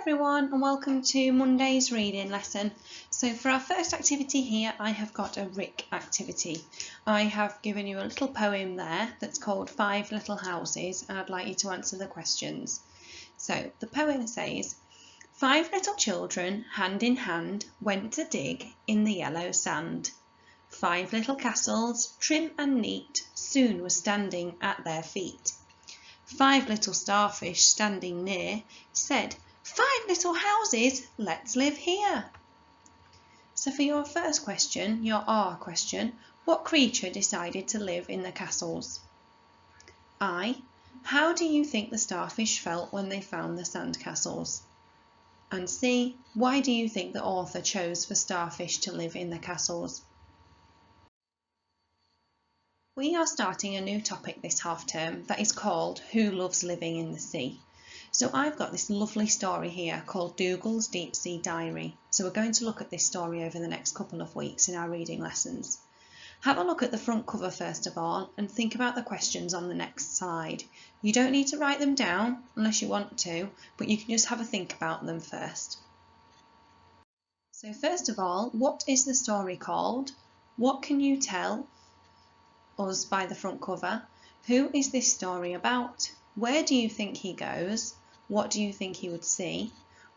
everyone and welcome to Monday's reading lesson. So for our first activity here I have got a Rick activity. I have given you a little poem there that's called 5 Little Houses and I'd like you to answer the questions. So the poem says, 5 little children hand in hand went to dig in the yellow sand. 5 little castles, trim and neat, soon were standing at their feet. 5 little starfish standing near said, 5 little houses, let's live here. So for your first question, your R question, what creature decided to live in the castles? I. How do you think the starfish felt when they found the sand castles? And C. Why do you think the author chose for starfish to live in the castles? We are starting a new topic this half term that is called Who Loves Living in the Sea? So I've got this lovely story here called Dougal's Deep Sea Diary. So we're going to look at this story over the next couple of weeks in our reading lessons. Have a look at the front cover first of all and think about the questions on the next slide. You don't need to write them down unless you want to, but you can just have a think about them first. So first of all, what is the story called? What can you tell us by the front cover? Who is this story about? Where do you think he goes? What do you think he would see?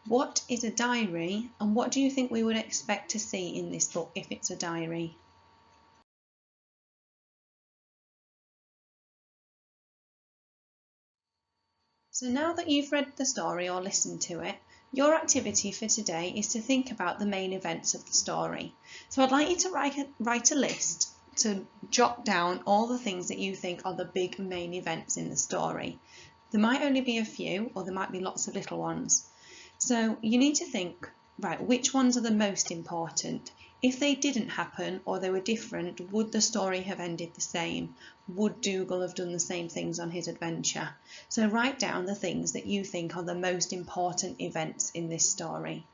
What is a diary? And what do you think we would expect to see in this book if it's a diary? So now that you've read the story or listened to it, your activity for today is to think about the main events of the story. So I'd like you to write a list to jot down all the things that you think are the big main events in the story. There might only be a few, or there might be lots of little ones. So you need to think, right, which ones are the most important? If they didn't happen or they were different, would the story have ended the same? Would Dougal have done the same things on his adventure? So write down the things that you think are the most important events in this story.